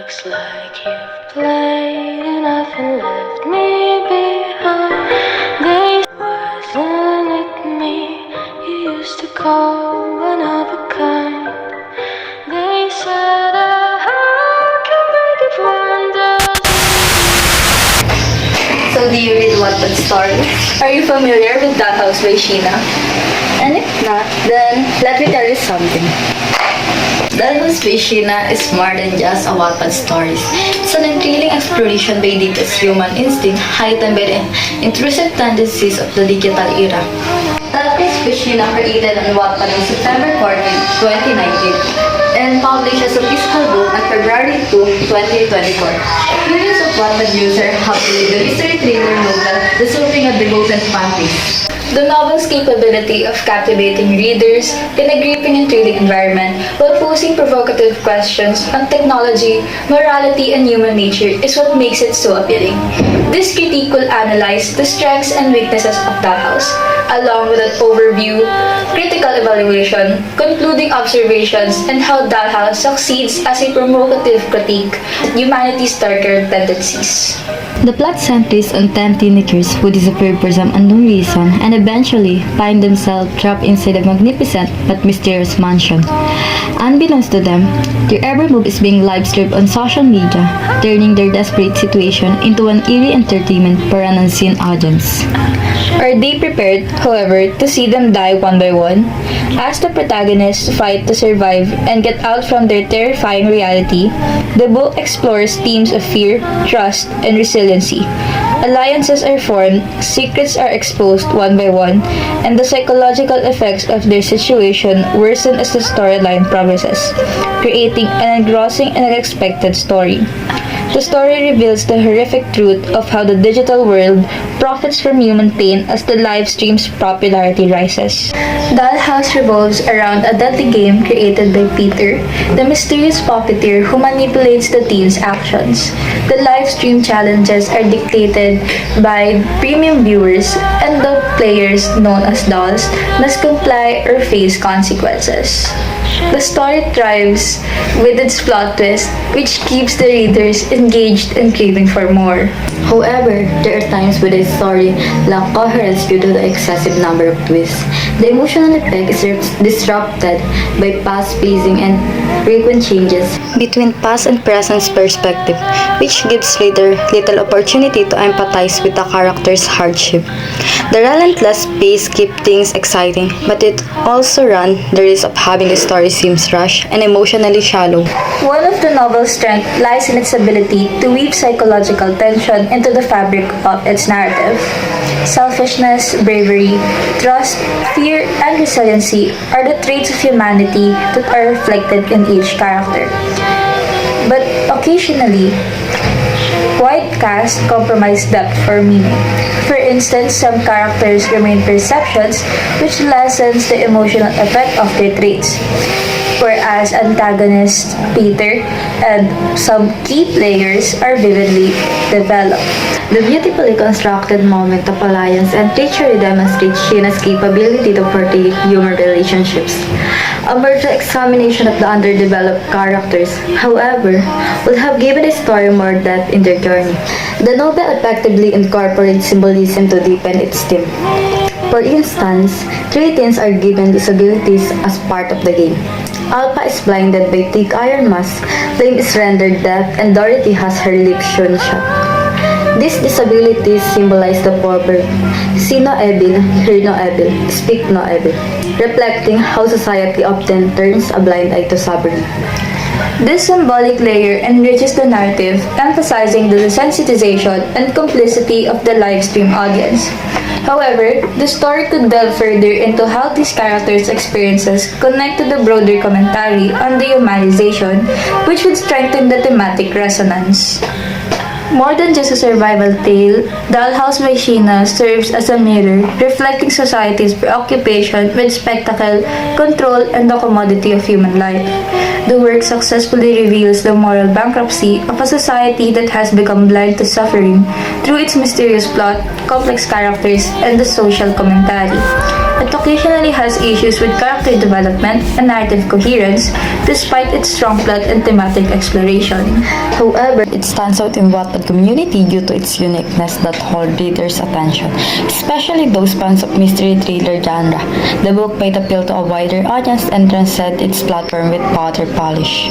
Looks like you've played enough and left me behind. They wasn't it me you used to call one of a kind. They said a heart can break if one does. So do you read Wattpad story? Are you familiar with That House by Sheena? And if not, then let me tell you something. That House by Sheena is more than just a Wattpad story. It's an thrilling exploration by Dita's human instinct heightened by the intrusive tendencies of the digital era. That House by Sheena created on Wattpad on September 14, 2019 and published as a physical book on February 2, 2024. Millions of Wattpad users have played the mystery thriller novel The Solving of the Golden Panties. The novel's capability of captivating readers in a gripping and thrilling environment while posing provocative questions on technology, morality, and human nature is what makes it so appealing. This critique will analyze the strengths and weaknesses of That House, along with an overview, critical evaluation, concluding observations, and how That House succeeds as a provocative critique of humanity's darker tendencies. The plot centers on 10 teenagers who disappear for some unknown reason and eventually find themselves trapped inside a magnificent but mysterious mansion. Unbeknownst to them, their every move is being live-streamed on social media, turning their desperate situation into an eerie entertainment for an unseen audience. Are they prepared, however, to see them die one by one? As the protagonists fight to survive and get out from their terrifying reality, the book explores themes of fear, trust, and resiliency. Alliances are formed, secrets are exposed one by one, and the psychological effects of their situation worsen as the storyline progresses, creating an engrossing and unexpected story. The story reveals the horrific truth of how the digital world profits from human pain as the live stream's popularity rises. That House revolves around a deadly game created by Peter, the mysterious puppeteer who manipulates the teens' actions. The live stream challenges are dictated by premium viewers, and the players, known as dolls, must comply or face consequences. The story thrives with its plot twist, which keeps the readers engaged and craving for more. However, there are times when the story lacks coherence due to the excessive number of twists. The emotional effect is disrupted by fast pacing and frequent changes between past and present perspective, which gives reader little opportunity to empathize with the character's hardship. The relentless pace keeps things exciting, but it also runs the risk of having the story seems rushed and emotionally shallow. One of the novel's strengths lies in its ability to weave psychological tension into the fabric of its narrative. Selfishness, bravery, trust, fear, and resiliency are the traits of humanity that are reflected in each character. But occasionally, white cast compromise depth or meaning. For instance, some characters remain perceptions, which lessens the emotional effect of their traits, whereas antagonist Peter and some key players are vividly developed. The beautifully constructed moment of alliance and treachery demonstrates Sheena's capability to portray human relationships. A mature examination of the underdeveloped characters, however, would have given the story more depth in their journey. The novel effectively incorporates symbolism to deepen its theme. For instance, 3 teens are given disabilities as part of the game. Alpha is blinded by thick iron mask, Flame is rendered deaf, and Dorothy has her lips shown shut. These disabilities symbolize the proverb, see no evil, hear no evil, speak no evil, reflecting how society often turns a blind eye to suffering. This symbolic layer enriches the narrative, emphasizing the desensitization and complicity of the live stream audience. However, the story could delve further into how these characters' experiences connect to the broader commentary on the humanization, which would strengthen the thematic resonance. More than just a survival tale, Doll House by Sheena serves as a mirror, reflecting society's preoccupation with spectacle, control, and the commodity of human life. The work successfully reveals the moral bankruptcy of a society that has become blind to suffering through its mysterious plot, complex characters, and the social commentary. It occasionally has issues with character development and narrative coherence, despite its strong plot and thematic exploration. However, it stands out in Wattpad community due to its uniqueness that hold readers' attention, especially those fans of mystery thriller genre. The book might appeal to a wider audience and transcend its platform with powder polish.